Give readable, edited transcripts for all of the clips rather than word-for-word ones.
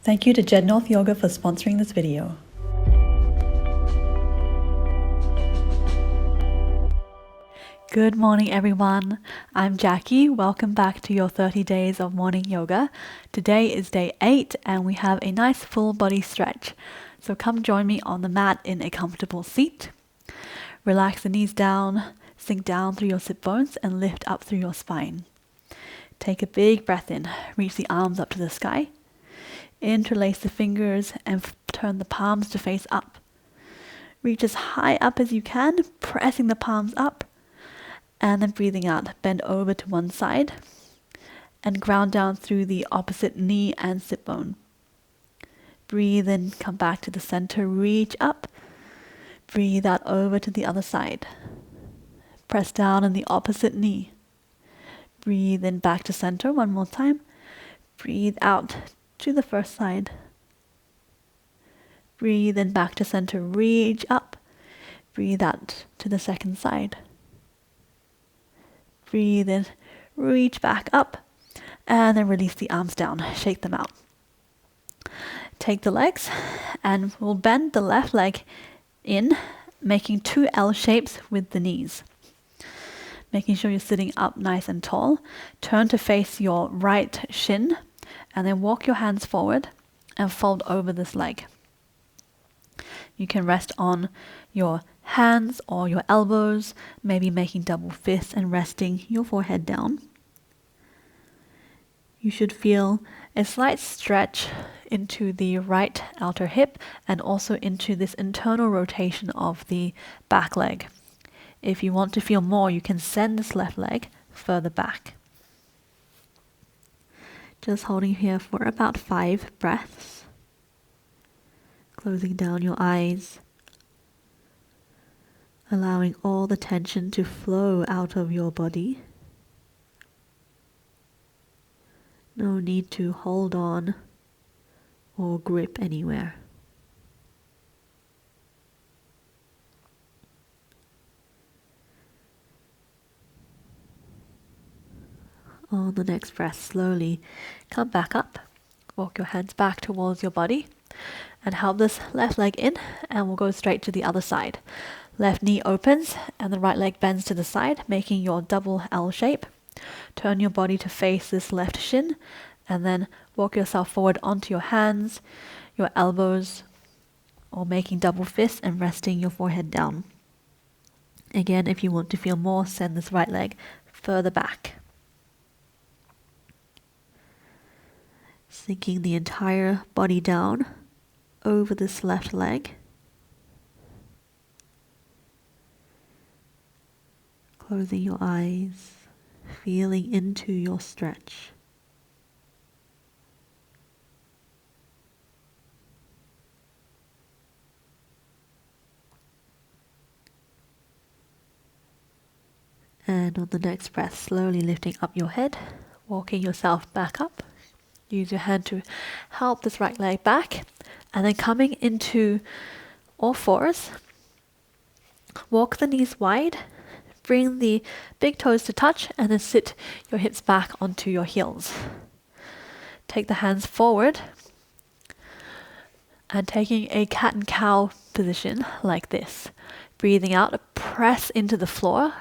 Thank you to Jed North Yoga for sponsoring this video. Good morning, everyone. I'm Jacqui. Welcome back to your 30 days of morning yoga. Today is day 8 and we have a nice full body stretch. So come join me on the mat in a comfortable seat. Relax the knees down, sink down through your sit bones and lift up through your spine. Take a big breath in. Reach the arms up to the sky. Interlace the fingers and turn the palms to face up. Reach as high up as you can, pressing the palms up. And then breathing out, bend over to one side and ground down through the opposite knee and sit bone. Breathe in, come back to the center, reach up. Breathe out over to the other side. Press down on the opposite knee. Breathe in back to center one more time. Breathe out to the first side. Breathe in back to center, reach up. Breathe out to the second side. Breathe in, reach back up, and then release the arms down, shake them out. Take the legs, and we'll bend the left leg in, making 2 L shapes with the knees. Making sure you're sitting up nice and tall. Turn to face your right shin, and then walk your hands forward and fold over this leg. You can rest on your hands or your elbows, maybe making double fists and resting your forehead down. You should feel a slight stretch into the right outer hip and also into this internal rotation of the back leg. If you want to feel more, you can send this left leg further back. Just holding here for about 5 breaths. Closing down your eyes. Allowing all the tension to flow out of your body. No need to hold on or grip anywhere. On the next breath, slowly come back up. Walk your hands back towards your body and help this left leg in, and we'll go straight to the other side. Left knee opens and the right leg bends to the side, making your double L shape. Turn your body to face this left shin and then walk yourself forward onto your hands, your elbows, or making double fists and resting your forehead down. Again, if you want to feel more, send this right leg further back. Sinking the entire body down over this left leg. Closing your eyes, feeling into your stretch. And on the next breath, slowly lifting up your head, walking yourself back up. Use your hand to help this right leg back, and then coming into all fours. Walk the knees wide. Bring the big toes to touch and then sit your hips back onto your heels. Take the hands forward and taking a cat and cow position like this. Breathing out, press into the floor.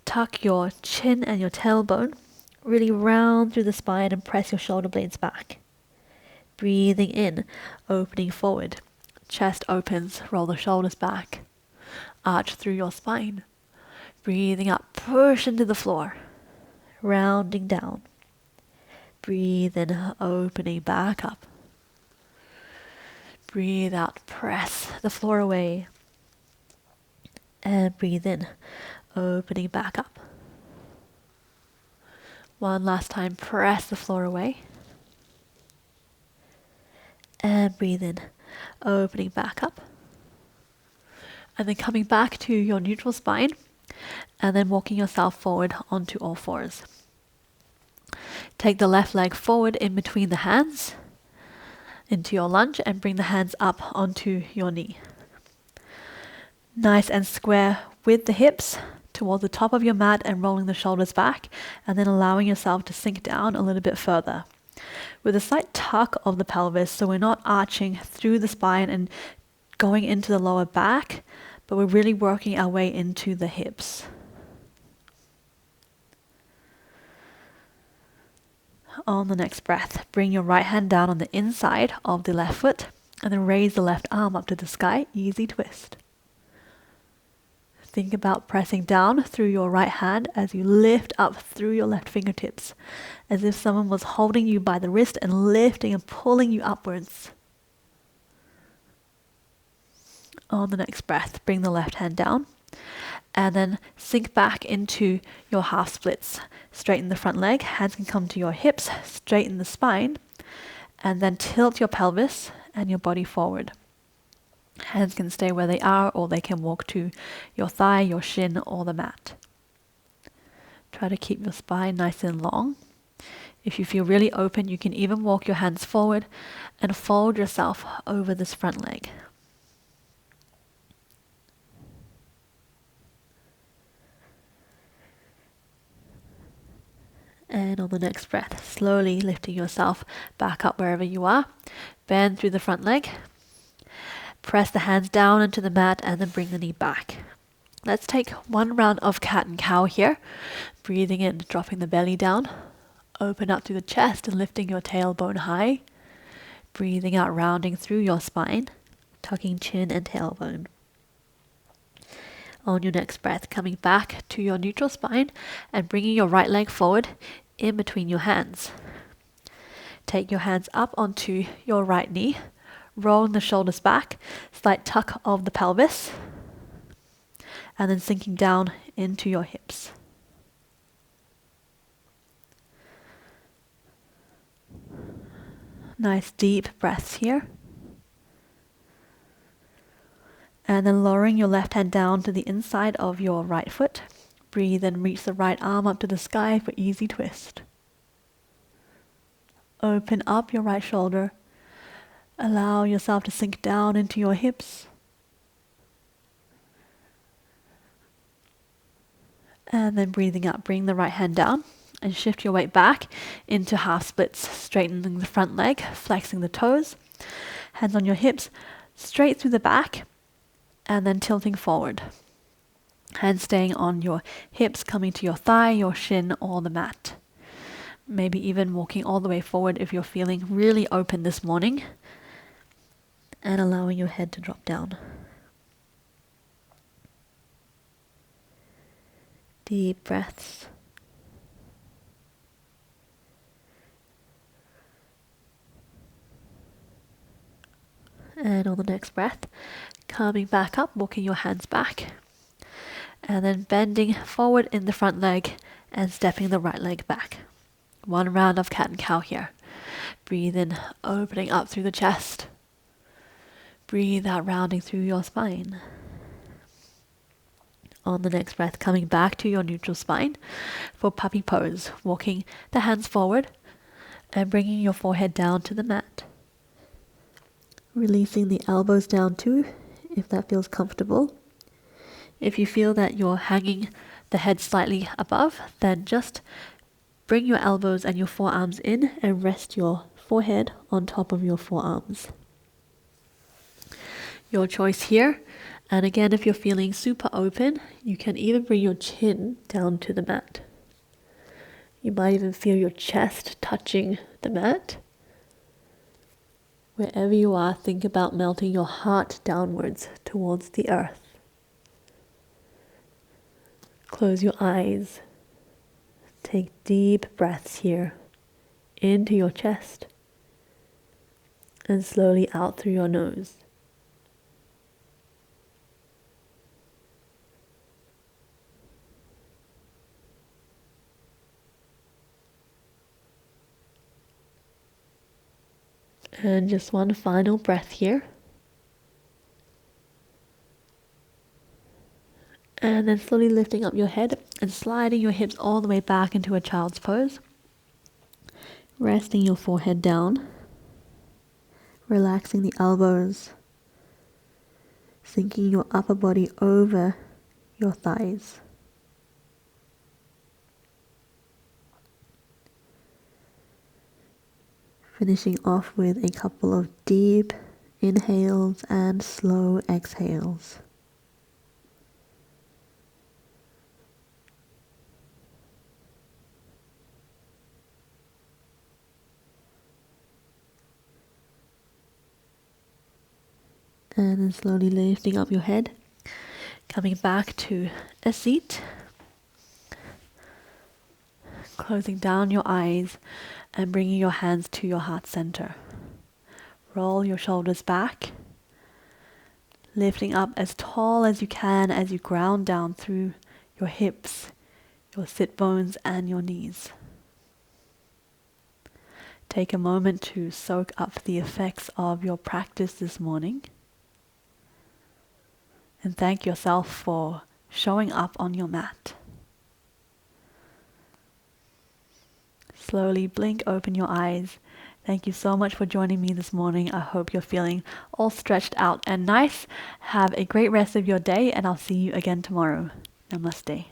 Tuck your chin and your tailbone. Really round through the spine and press your shoulder blades back. Breathing in, opening forward. Chest opens, roll the shoulders back. Arch through your spine. Breathing up, push into the floor, rounding down. Breathe in, opening back up. Breathe out, press the floor away. And breathe in, opening back up. One last time, press the floor away. And breathe in, opening back up. And then coming back to your neutral spine. And then walking yourself forward onto all fours. Take the left leg forward in between the hands into your lunge and bring the hands up onto your knee. Nice and square with the hips towards the top of your mat and rolling the shoulders back, and then allowing yourself to sink down a little bit further. with a slight tuck of the pelvis, so we're not arching through the spine and going into the lower back, but we're really working our way into the hips. On the next breath, bring your right hand down on the inside of the left foot and then raise the left arm up to the sky. Easy twist. Think about pressing down through your right hand as you lift up through your left fingertips, as if someone was holding you by the wrist and lifting and pulling you upwards. On the next breath, bring the left hand down and then sink back into your half splits. Straighten the front leg, hands can come to your hips, straighten the spine, and then tilt your pelvis and your body forward. Hands can stay where they are, or they can walk to your thigh, your shin, or the mat. Try to keep your spine nice and long. If you feel really open, you can even walk your hands forward and fold yourself over this front leg. And on the next breath, slowly lifting yourself back up wherever you are. Bend through the front leg. Press the hands down into the mat and then bring the knee back. Let's take one round of cat and cow here. Breathing in, dropping the belly down. Open up through the chest and lifting your tailbone high. Breathing out, rounding through your spine, tucking chin and tailbone. On your next breath, coming back to your neutral spine and bringing your right leg forward in between your hands. Take your hands up onto your right knee, rolling the shoulders back, slight tuck of the pelvis, and then sinking down into your hips. Nice deep breaths here. And then lowering your left hand down to the inside of your right foot. Breathe and reach the right arm up to the sky for easy twist. Open up your right shoulder. Allow yourself to sink down into your hips. And then breathing out, bring the right hand down and shift your weight back into half splits, straightening the front leg, flexing the toes, hands on your hips, straight through the back, and then tilting forward. Hands staying on your hips, coming to your thigh, your shin, or the mat. Maybe even walking all the way forward if you're feeling really open this morning, and allowing your head to drop down. Deep breaths. And on the next breath, coming back up, walking your hands back, and then bending forward in the front leg and stepping the right leg back. One round of cat and cow here. Breathe in, opening up through the chest. Breathe out, rounding through your spine. On the next breath, coming back to your neutral spine for puppy pose, walking the hands forward and bringing your forehead down to the mat. Releasing the elbows down too, if that feels comfortable. If you feel that you're hanging the head slightly above, then just bring your elbows and your forearms in and rest your forehead on top of your forearms. Your choice here. And again, if you're feeling super open, you can even bring your chin down to the mat. You might even feel your chest touching the mat. Wherever you are, think about melting your heart downwards towards the earth. Close your eyes. Take deep breaths here into your chest and slowly out through your nose. And just one final breath here. And then slowly lifting up your head and sliding your hips all the way back into a child's pose. Resting your forehead down. Relaxing the elbows. Sinking your upper body over your thighs. Finishing off with a couple of deep inhales and slow exhales. And then slowly lifting up your head, coming back to a seat, closing down your eyes and bringing your hands to your heart center. Roll your shoulders back, lifting up as tall as you can as you ground down through your hips, your sit bones and your knees. Take a moment to soak up the effects of your practice this morning. And thank yourself for showing up on your mat. Slowly blink open your eyes. Thank you so much for joining me this morning. I hope you're feeling all stretched out and nice. Have a great rest of your day, and I'll see you again tomorrow. Namaste.